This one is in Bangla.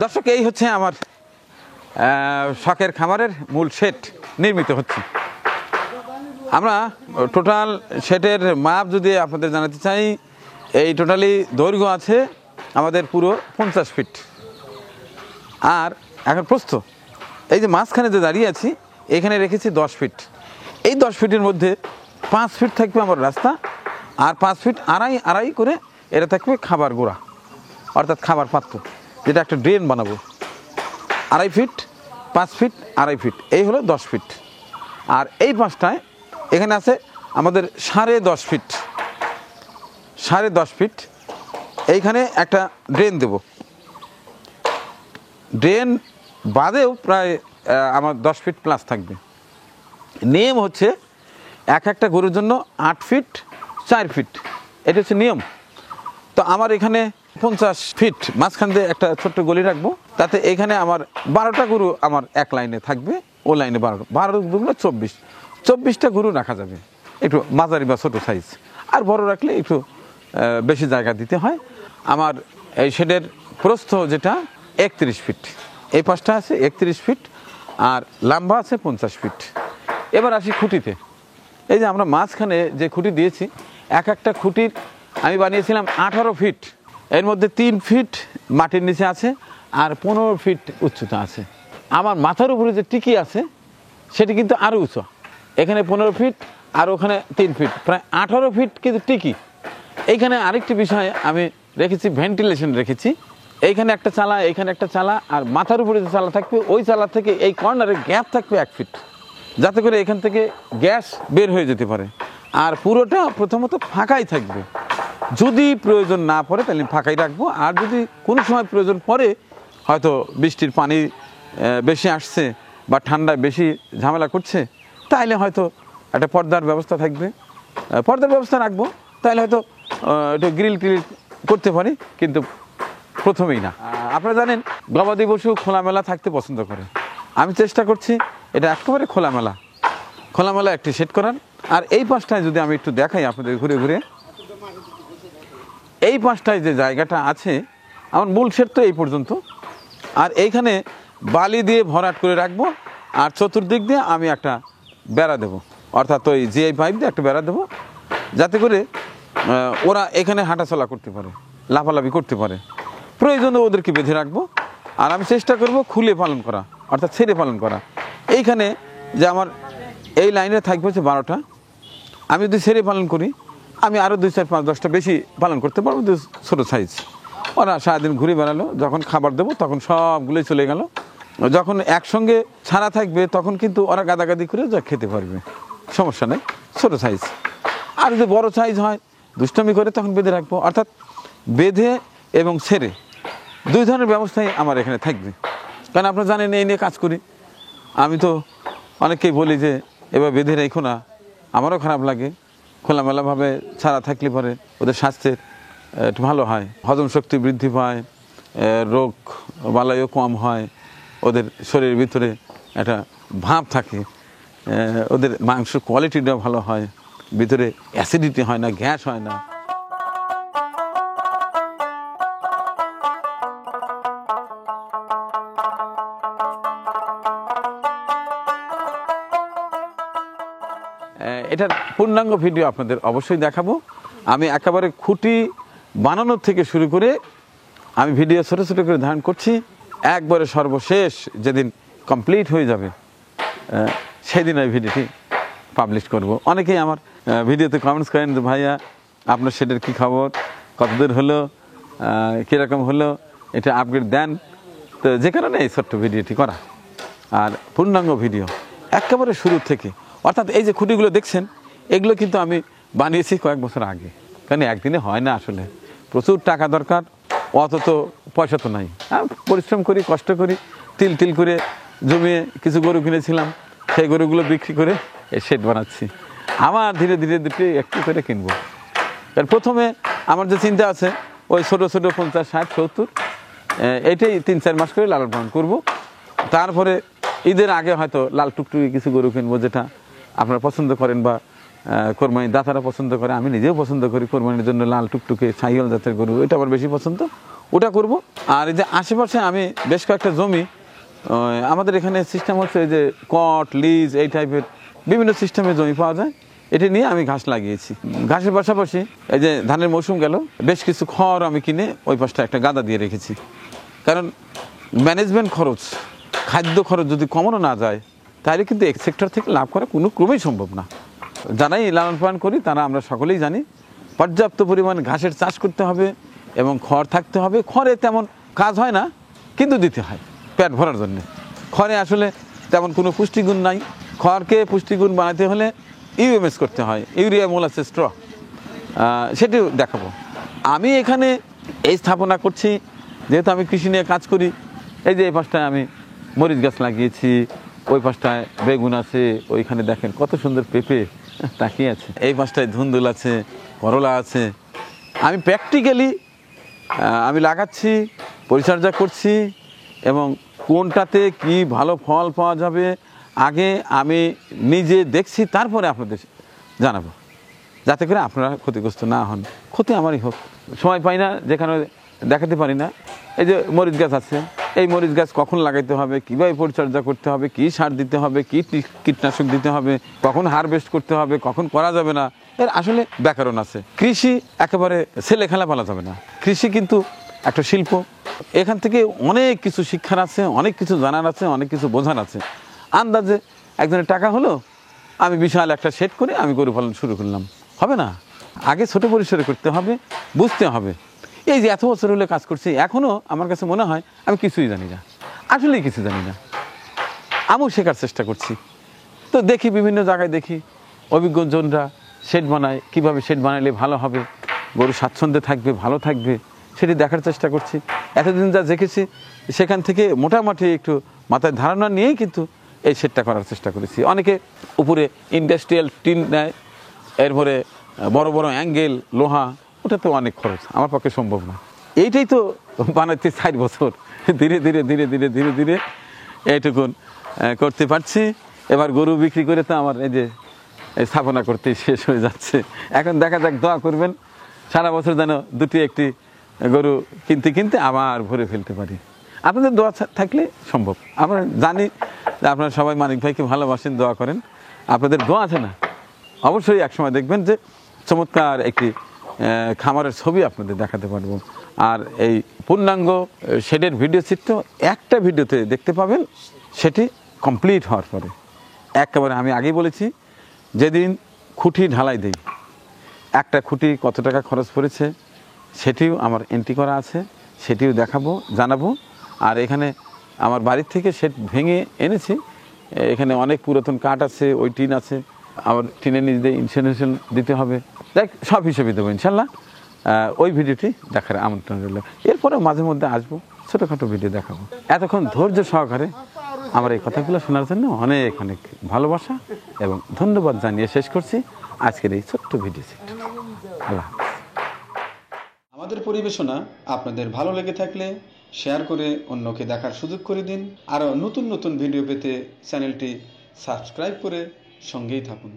দর্শক, এই হচ্ছে আমার শখের খামারের মূল শেড নির্মিত হচ্ছে। আমরা টোটাল শেডের মাপ যদি আপনাদের জানাতে চাই, এই টোটালি দৈর্ঘ্য আছে আমাদের পুরো 50 ফিট। আর এখন প্রস্থ, এই যে মাঝখানে যে দাঁড়িয়ে আছি এখানে রেখেছি 10 ফিট। এই 10 ফিটের মধ্যে 5 ফিট থাকবে আমার রাস্তা, আর 5 ফিট আড়াই আড়াই করে এটা থাকবে খাবার গোড়া, অর্থাৎ খাবার পাত্র, যেটা একটা ড্রেন বানাবো। 2.5 ফিট, 5 ফিট, 2.5 ফিট, এই হলো 10 ফিট। আর এই পাশটায় এখানে আছে আমাদের 10.5 ফিট, 10.5 ফিট। এইখানে একটা ড্রেন দেব, ড্রেন বাদেও প্রায় আমার 10 ফিট প্লাস থাকবে। নিয়ম হচ্ছে একটা গরুর জন্য 8 ফিট 4 ফিট, এটা হচ্ছে নিয়ম। তো আমার এখানে 50 ফিট মাঝখান দিয়ে একটা ছোট্ট গলি রাখবো, তাতে এখানে আমার 12টা গরু আমার এক লাইনে থাকবে, ও লাইনে 12 দুগুলো 24টা গরু রাখা যাবে, একটু মাঝারি বা ছোটো সাইজ। আর বড় রাখলে একটু বেশি জায়গা দিতে হয়। আমার এই শেডের প্রস্থ যেটা 31 ফিট, এই পাশটা আছে 31 ফিট, আর লম্বা আছে 50 ফিট। এবার আসি খুঁটিতে। এই যে আমরা মাঝখানে যে খুঁটি দিয়েছি, একটা খুঁটির আমি বানিয়েছিলাম 18 ফিট। এর মধ্যে 3 ফিট মাটির নিচে আছে আর 15 ফিট উচ্চতা আছে। আমার মাথার উপরে যে টিকি আছে সেটি কিন্তু আরও উঁচু, এখানে 15 ফিট আর ওখানে 3 ফিট, প্রায় 18 ফিট কিন্তু টিকি। এইখানে আরেকটি বিষয় আমি রেখেছি, ভেন্টিলেশন রেখেছি। এইখানে একটা চালা, এইখানে একটা চালা, আর মাথার উপরে যে চালা থাকবে ওই চালা থেকে এই কর্নারে গ্যাপ থাকবে 1 ফিট, যাতে করে এখান থেকে গ্যাস বের হয়ে যেতে পারে। আর পুরোটা প্রথমত ফাঁকাই থাকবে, যদি প্রয়োজন না পড়ে তাহলে ফাঁকাই রাখবো। আর যদি কোনো সময় প্রয়োজন পড়ে, হয়তো বৃষ্টির পানি বেশি আসছে বা ঠান্ডায় বেশি ঝামেলা করছে, তাইলে হয়তো একটা পর্দার ব্যবস্থা থাকবে, পর্দার ব্যবস্থা রাখবো। তাহলে হয়তো একটু গ্রিল টিল করতে পারি, কিন্তু প্রথমেই না। আপনারা জানেন গবাদি পশু খোলামেলা থাকতে পছন্দ করে। আমি চেষ্টা করছি এটা একেবারে খোলামেলা একটি সেট করার। আর এই পাশটায় যদি আমি একটু দেখাই আপনাদের ঘুরে ঘুরে, এই পাশটায় যে জায়গাটা আছে আমার মূল সেট তো এই পর্যন্ত। আর এইখানে বালি দিয়ে ভরাট করে রাখবো, আর চতুর্দিক দিয়ে আমি একটা বেড়া দেবো, অর্থাৎ ওই জিআই পাইপ দিয়ে একটা বেড়া দেবো, যাতে করে ওরা এখানে হাঁটাচলা করতে পারে, লাফালাফি করতে পারে। প্রয়োজনে ওদেরকে বেঁধে রাখবো। আর আমি চেষ্টা করব খুলে পালন করা, অর্থাৎ ছেড়ে পালন করা। এইখানে যে আমার এই লাইনে থাকবে হচ্ছে 12টা, আমি যদি ছেড়ে পালন করি আমি আরও 2, 4, 5, 10টা বেশি পালন করতে পারবো, ছোটো সাইজ। ওরা সারাদিন ঘুরে বেড়ালো, যখন খাবার দেবো তখন সবগুলোই চলে গেল। যখন একসঙ্গে ছাড়া থাকবে তখন কিন্তু ওরা গাদাগাদি করে যা খেতে পারবে, সমস্যা নেই, ছোটো সাইজ। আর যদি বড় সাইজ হয়, দুষ্টামি করে, তখন বেঁধে রাখবো। অর্থাৎ বেঁধে এবং ছেড়ে 2 ধরনের ব্যবস্থাই আমার এখানে থাকবে। কারণ আপনারা জানেন এই নিয়ে কাজ করি। আমি তো অনেককেই বলি যে এবার বেঁধে রেখো না, আমারও খারাপ লাগে। খোলামেলাভাবে ছাড়া থাকলে পরে ওদের স্বাস্থ্যের একটু ভালো হয়, হজম শক্তি বৃদ্ধি পায়, রোগ বালাইও কম হয়, ওদের শরীরের ভিতরে একটা ভাব থাকে, ওদের মাংসের কোয়ালিটিটা ভালো হয়, ভিতরে অ্যাসিডিটি হয় না, গ্যাস হয় না। এটার পূর্ণাঙ্গ ভিডিও আপনাদের অবশ্যই দেখাবো। আমি একেবারে খুঁটি বানানোর থেকে শুরু করে আমি ভিডিও ছোটো ছোটো করে ধারণ করছি, একবারে সর্বশেষ যেদিন কমপ্লিট হয়ে যাবে সেদিন এই ভিডিওটি পাবলিশ করব। অনেকেই আমার ভিডিওতে কমেন্টস করেন যে ভাইয়া আপনার সেটার কী খবর, কতদূর হলো, কীরকম হলো, এটা আপগ্রেড দেন। তো যে কারণে এই ছোট্ট ভিডিওটি করা। আর পূর্ণাঙ্গ ভিডিও একেবারে শুরু থেকে, অর্থাৎ এই যে খুঁটিগুলো দেখছেন এগুলো কিন্তু আমি বানিয়েছি কয়েক বছর আগে, কারণ একদিনে হয় না, আসলে প্রচুর টাকা দরকার, অত তো পয়সা তো নাই। পরিশ্রম করি, কষ্ট করি, তিল করে জমিয়ে কিছু গরু কিনেছিলাম, সেই গরুগুলো বিক্রি করে এই শেড বানাচ্ছি। আমার ধীরে ধীরে একটু করে কিনবো। এর প্রথমে আমার যে চিন্তা আছে ওই ছোটো 50, 60, 70 এইটাই 3-4 মাস করে লালন পালন করবো। তারপরে ঈদের আগে হয়তো লাল টুকটুকি কিছু গরু কিনবো, যেটা আপনারা পছন্দ করেন বা কোরবানি দাতারা পছন্দ করে, আমি নিজেও পছন্দ করি কোরবানির জন্য লাল টুকটুকে শাহিওয়াল জাতের গরু, এটা আমার বেশি পছন্দ। ওটা করব। আর এই যে আশেপাশে আমি বেশ কয়েকটা জমি, আমাদের এখানে সিস্টেম হচ্ছে যে কট লিজ এই টাইপের বিভিন্ন সিস্টেমের জমি পাওয়া যায়, এটি নিয়ে আমি ঘাস লাগিয়েছি। ঘাসের পাশাপাশি এই যে ধানের মৌসুম গেল, বেশ কিছু খড় আমি কিনে ওই পাশটা একটা গাদা দিয়ে রেখেছি। কারণ ম্যানেজমেন্ট খরচ, খাদ্য খরচ যদি কমানো না যায় তাহলে কিন্তু এক সেক্টর থেকে লাভ করা কোনো ক্রমেই সম্ভব না। যারাই লালন পালন করি তারা আমরা সকলেই জানি পর্যাপ্ত পরিমাণ ঘাসের চাষ করতে হবে এবং খড় থাকতে হবে। খড়ে তেমন কাজ হয় না, কিন্তু দিতে হয় পেট ভরার জন্য। খড়ে আসলে তেমন কোনো পুষ্টিগুণ নাই। খড়কে পুষ্টিগুণ বানাতে হলে ইউএমএস করতে হয়, ইউরিয়া মোলাসেস স্ট্র, সেটিও দেখাবো। আমি এখানে এই স্থাপনা করছি যেহেতু আমি কৃষি নিয়ে কাজ করি। এই যে এই পাশটায় আমি মরিচ গাছ লাগিয়েছি, ওই পাশটায় বেগুন আছে, ওইখানে দেখেন কত সুন্দর পেঁপে তাকিয়ে আছে, এই পাশটায় ধুন্দুল আছে, করলা আছে। আমি প্র্যাকটিক্যালি আমি লাগাচ্ছি, পরিচর্যা করছি এবং কোনটাতে কি ভালো ফল পাওয়া যাবে আগে আমি নিজে দেখছি, তারপরে আপনাদের জানাবো, যাতে করে আপনারা ক্ষতিগ্রস্ত না হন। ক্ষতি আমারই হোক, সময় পাই না, যেখানে দেখাতে পারি না। এই যে মরিচ গাছ আছে, এই মরিচ গাছ কখন লাগাইতে হবে, কীভাবে পরিচর্যা করতে হবে, কী সার দিতে হবে, কী কীটনাশক দিতে হবে, কখন হারভেস্ট করতে হবে, কখন করা যাবে না, এর আসলে ব্যাকরণ আছে। কৃষি একেবারে ছেলে খেলা বলা যাবে না, কৃষি কিন্তু একটা শিল্প। এখান থেকে অনেক কিছু শিক্ষার আছে, অনেক কিছু জানার আছে, অনেক কিছু বোঝার আছে। আন্দাজে একজনের টাকা হলো, আমি বিশাল একটা সেট করে আমি গরু পালন শুরু করলাম, হবে না। আগে ছোট পরিসরে করতে হবে, বুঝতে হবে। এই যে এত বছর হলে কাজ করছি, এখনও আমার কাছে মনে হয় আমি কিছুই জানি না, আসলেই কিছু জানি না। আমিও শেখার চেষ্টা করছি। তো দেখি বিভিন্ন জায়গায় দেখি অভিজ্ঞজনরা শেড বানায়, কীভাবে শেড বানালে ভালো হবে, গরু স্বাচ্ছন্দ্যে থাকবে, ভালো থাকবে, সেটি দেখার চেষ্টা করছি। এতদিন যা দেখেছি সেখান থেকে মোটামুটি একটু মাথায় ধারণা নিয়েই কিন্তু এই শেডটা করার চেষ্টা করেছি। অনেকে উপরে ইন্ডাস্ট্রিয়াল টিন নেয়, এরপরে বড় বড় অ্যাঙ্গেল লোহা, ওটা তো অনেক খরচ, আমার পক্ষে সম্ভব না। এইটাই তো বানাতে 4 বছর, ধীরে ধীরে ধীরে ধীরে ধীরে ধীরে এইটুকুন করতে পারছি। এবার গরু বিক্রি করে তো আমার এই যে স্থাপনা করতে শেষ হয়ে যাচ্ছে। এখন দেখা যাক, দোয়া করবেন সারা বছর যেন দুটি একটি গরু কিনতে কিনতে আবার ভরে ফেলতে পারি। আপনাদের দোয়া থাকলে সম্ভব। আমরা জানি যে আপনারা সবাই মানিক ভাইকে ভালোবাসেন, দোয়া করেন। আপনাদের দোয়া আছে না, অবশ্যই একসময় দেখবেন যে চমৎকার একটি খামারের ছবি আপনাদের দেখাতে পারবো। আর এই পূর্ণাঙ্গ শেডের ভিডিও চিত্র একটা ভিডিওতে দেখতে পাবেন, সেটি কমপ্লিট হওয়ার পরে। একেবারে আমি আগেই বলেছি, যেদিন খুঁটি ঢালাই দেই, একটা খুঁটি কত টাকা খরচ পড়েছে সেটিও আমার এন্ট্রি করা আছে, সেটিও দেখাবো, জানাবো। আর এখানে আমার বাড়ির থেকে শেড ভেঙে এনেছি, এখানে অনেক পুরাতন কাঠ আছে, ওই টিন আছে, আমার টিনের নিজেদের ইনসুরেন্স দিতে হবে, দেখ সব হিসেবে দেবো ইনশাল্লাহ। ওই ভিডিওটি দেখার আমন্ত্রণ রইল। এরপরেও মাঝে মধ্যে আসবো, ছোটোখাটো ভিডিও দেখাবো। এতক্ষণ ধৈর্য সহকারে আমার এই কথাগুলো শোনার জন্য অনেক অনেক ভালোবাসা এবং ধন্যবাদ জানিয়ে শেষ করছি আজকের এই ছোট্ট ভিডিও চিত্র। আল্লাহ। আমাদের পরিবেশনা আপনাদের ভালো লেগে থাকলে শেয়ার করে অন্যকে দেখার সুযোগ করে দিন। আরও নতুন নতুন ভিডিও পেতে চ্যানেলটি সাবস্ক্রাইব করে সঙ্গেই থাকুন।